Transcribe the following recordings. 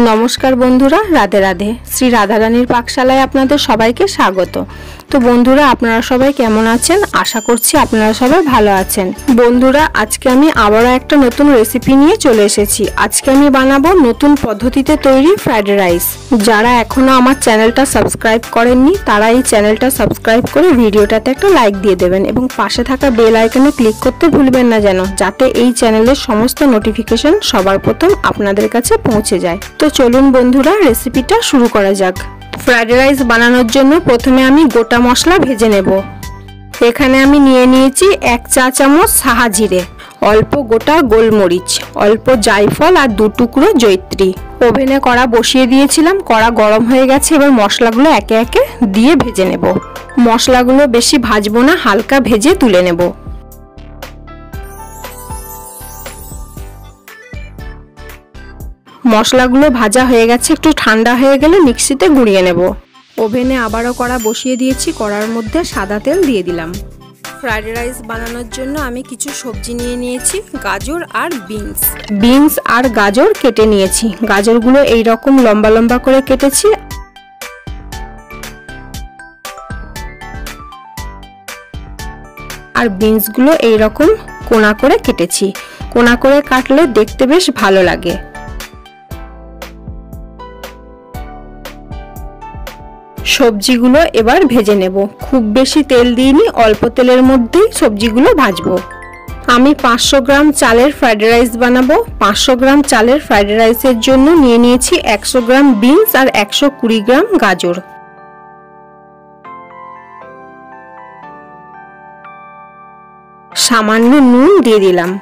নমস্কার বন্ধুরা, রাধে রাধে। শ্রী রাধারানীর পাকশালায় আপনাদের সবাইকে স্বাগত। তো বন্ধুরা, আপনারা সবাই কেমন আছেন? আশা করছি আপনারা সবাই ভালো আছেন। বন্ধুরা, আজকে আমি আবারও একটা নতুন রেসিপি নিয়ে চলে এসেছি। আজকে আমি বানাবো নতুন পদ্ধতিতে তৈরি ফ্রাইড রাইস। যারা এখনো আমার চ্যানেলটা সাবস্ক্রাইব করেননি তারা এই চ্যানেলটা সাবস্ক্রাইব করে ভিডিওটাতে একটা লাইক দিয়ে দেবেন এবং পাশে থাকা বেল আইকনে ক্লিক করতে ভুলবেন না যেন, যাতে এই চ্যানেলের সমস্ত নোটিফিকেশন সবার প্রথম আপনাদের কাছে পৌঁছে যায়। তো চলুন বন্ধুরা, রেসিপিটা শুরু করা যাক। ফ্রাইড রাইস বানানোর জন্য প্রথমে আমি গোটা মশলা ভেজে নেব। এখানে আমি নিয়ে নিয়েছি 1 চা চামচ সাহা জিরে, অল্প গোটা গোলমরিচ, অল্প জায়ফল আর 2 টুকরো জয়িত্রী। ওভেনে কড়া বসিয়ে দিয়েছিলাম, কড়া গরম হয়ে গেছে। এবার মশলাগুলো একে একে দিয়ে ভেজে নেব। মশলাগুলো বেশি ভাজবো না, হালকা ভেজে তুলে নেব। মশলাগুলো ভাজা হয়ে গেছে, একটু ঠান্ডা হয়ে গেলে মিক্সিতে গুঁড়িয়ে নেব। ওভেনে আবারও কড়া বসিয়ে দিয়েছি, কড়ার মধ্যে সাদা তেল দিয়ে দিলাম। ফ্রাইড রাইস বানানোর জন্য আমি কিছু সবজি নিয়ে নিয়েছি, গাজর আর বিনস আর গাজর কেটে নিয়েছি। গাজরগুলো এই রকম লম্বা লম্বা করে কেটেছি। আর বিনসগুলো এই রকম কোনা করে কেটেছি। কোনা করে কাটলে দেখতে বেশ ভালো লাগে। সবজিগুলো এবার ভেজে নেব। খুব বেশি তেল দিইনি, অল্প তেলের মধ্যেই সবজিগুলো ভাজবো। আমি 500 গ্রাম চালের ফ্রাইড রাইস বানাবো। 500 গ্রাম চালের ফ্রাইড রাইসের জন্য নিয়ে নিয়েছি 100 গ্রাম বিনস আর 120 গ্রাম গাজর। সামান্য নুন দিয়ে দিলাম।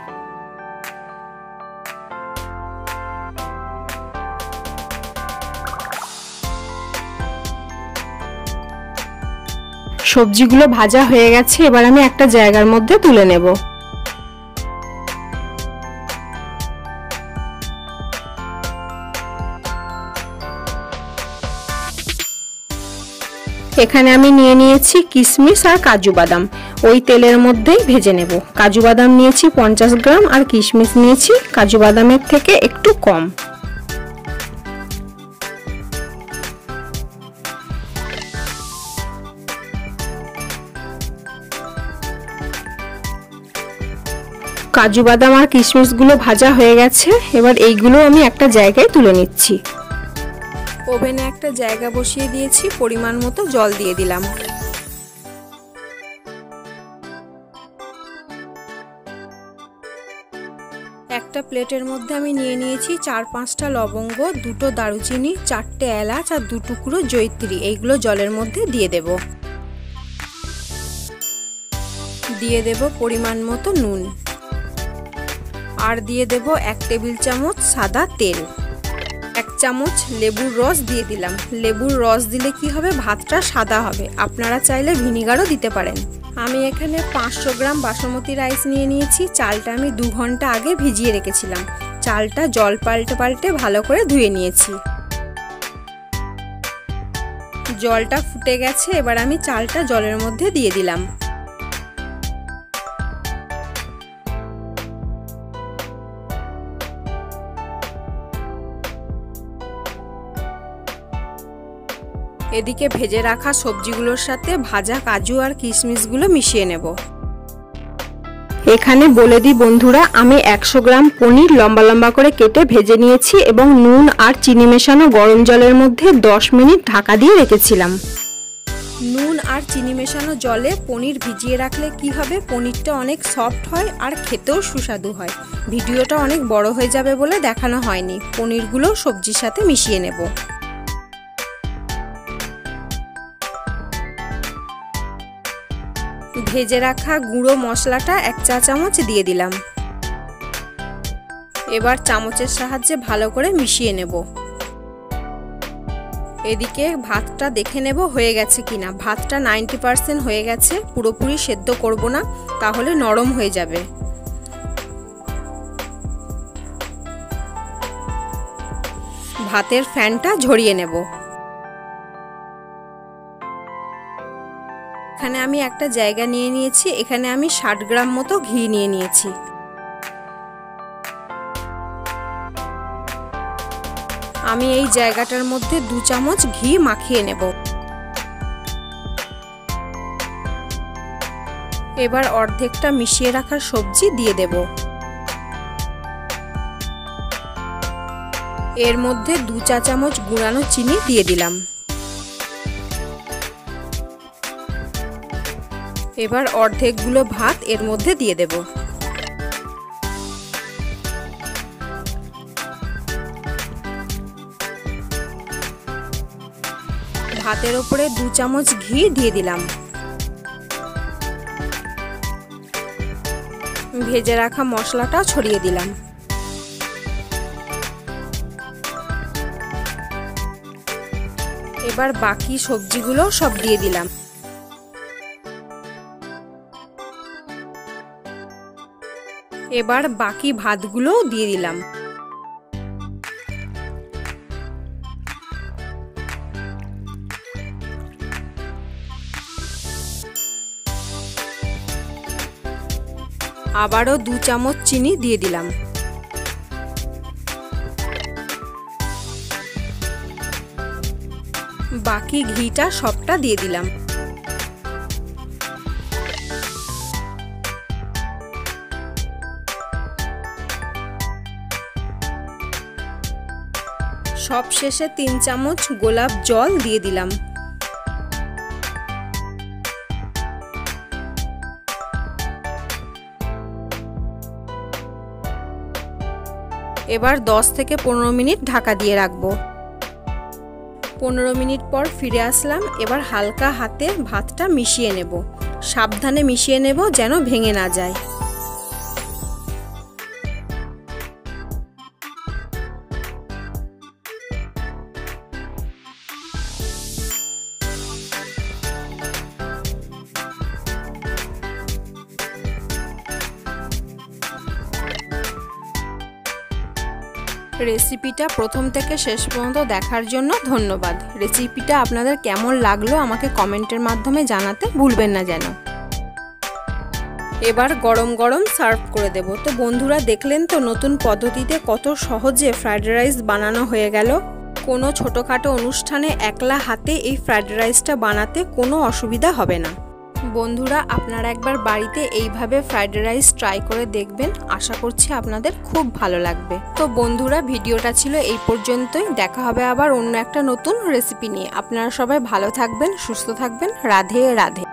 সবজিগুলো ভাজা হয়ে গেছে, এবার আমি একটা জায়গার মধ্যে তুলে নেব। এখানে আমি নিয়ে নিয়েছি কিশমিশ আর কাজু বাদাম। ওই তেলের মধ্যেই ভেজে নেব। কাজু বাদাম নিয়েছি 50 গ্রাম আর কিশমিশ নিয়েছি কাজু বাদামের থেকে একটু কম। কাজু বাদাম আর কিশমিশগুলো ভাজা হয়ে গেছে, এবার এইগুলো আমি একটা জায়গায় তুলে নিচ্ছি। ওভেনে একটা জায়গা বসিয়ে দিয়েছি, পরিমাণ মতো জল দিয়ে দিলাম। একটা প্লেটের মধ্যে আমি নিয়ে নিয়েছি 4-5টা লবঙ্গ, 2টো দারুচিনি, 4টে এলাচ আর 2 টুকরো জয়িত্রী। এইগুলো জলের মধ্যে দিয়ে দেব। দিয়ে দেব পরিমাণ মতো নুন আর দিয়ে দেব 1 টেবিল চামচ সাদা তেল। 1 চামচ লেবুর রস দিয়ে দিলাম। লেবুর রস দিলে কি হবে, ভাতটা সাদা হবে। আপনারা চাইলে ভিনিগারও দিতে পারেন। আমি এখানে 500 গ্রাম বাসমতি রাইস নিয়ে নিয়েছি। চালটা আমি 2 ঘন্টা আগে ভিজিয়ে রেখেছিলাম। চালটা জল পাল্টে ভালো করে ধুয়ে নিয়েছি। জলটা ফুটে গেছে, এবার আমি চালটা জলের মধ্যে দিয়ে দিলাম। এদিকে ভেজে রাখা সবজিগুলোর সাথে ভাজা কাজু আর কিশমিশগুলো মিশিয়ে নেব। এখানে বলে দিই বন্ধুরা, আমি 100 গ্রাম পনির লম্বা লম্বা করে কেটে ভেজে নিয়েছি এবং নুন আর চিনি মেশানো গরম জলের মধ্যে 10 মিনিট ঢাকা দিয়ে রেখেছিলাম। নুন আর চিনি মেশানো জলে পনির ভিজিয়ে রাখলে কি হবে, পনিরটা অনেক সফট হয় আর খেতেও সুস্বাদু হয়। ভিডিওটা অনেক বড় হয়ে যাবে বলে দেখানো হয়নি। পনিরগুলো সবজির সাথে মিশিয়ে নেব। ভেজে রাখা গুঁড়ো মশলাটা 1 চা চামচ দিয়ে দিলাম। এবার চামচের সাহায্যে ভালো করে মিশিয়ে নেব। এদিকে ভাতটা দেখে নেব হয়ে গেছে কিনা। ভাতটা 90% হয়ে গেছে, পুরোপুরি সেদ্ধ করব না, তাহলে নরম হয়ে যাবে। ভাতের ফ্যানটা ঝরিয়ে নেব। এখানে আমি একটা জায়গা নিয়ে নিয়েছি। এখানে আমি 60 গ্রাম মতো ঘি নিয়ে নিয়েছি। আমি এই জায়গাটার মধ্যে 2 চামচ ঘি মাখিয়ে নেব। এবার অর্ধেকটা মিশিয়ে রাখা সবজি দিয়ে দেব। এর মধ্যে 2 চা চামচ গুঁড়ানো চিনি দিয়ে দিলাম। এবার অর্ধেকগুলো ভাত এর মধ্যে দিয়ে দেব। ভাতের উপরে 2 চামচ ঘি দিয়ে দিলাম। ভেজে রাখা মশলাটা ছড়িয়ে দিলাম। এবার বাকি সবজিগুলো সব দিয়ে দিলাম। এবার বাকি ভাতগুলো দিয়ে দিলাম। আবারও 2 চামচ চিনি দিয়ে দিলাম। বাকি ঘিটা সবটা দিয়ে দিলাম। সব শেষে 3 চামচ গোলাপ জল দিয়ে দিলাম। এবার 10 থেকে 15 মিনিট ঢাকা দিয়ে রাখবো। 15 মিনিট পর ফিরে আসলাম। এবার হালকা হাতে ভাতটা মিশিয়ে নেব। সাবধানে মিশিয়ে নেব যেন ভেঙে না যায়। রেসিপিটা প্রথম থেকে শেষ পর্যন্ত দেখার জন্য ধন্যবাদ। রেসিপিটা আপনাদের কেমন লাগলো আমাকে কমেন্টের মাধ্যমে জানাতে ভুলবেন না যেন। এবার গরম গরম সার্ভ করে দেব। তো বন্ধুরা দেখলেন তো নতুন পদ্ধতিতে কত সহজে ফ্রাইড রাইস বানানো হয়ে গেল। কোনো ছোটোখাটো অনুষ্ঠানে একলা হাতে এই ফ্রাইড রাইসটা বানাতে কোনো অসুবিধা হবে না। বন্ধুরা আপনারা একবার বাড়িতে এইভাবে ফ্রাইড রাইস ট্রাই করে দেখবেন। আশা করছি আপনাদের খুব ভালো লাগবে। তো বন্ধুরা ভিডিওটা ছিল এই পর্যন্তই। দেখা হবে আবার অন্য একটা নতুন রেসিপি নিয়ে। আপনারা সবাই ভালো থাকবেন, সুস্থ থাকবেন। রাধে রাধে।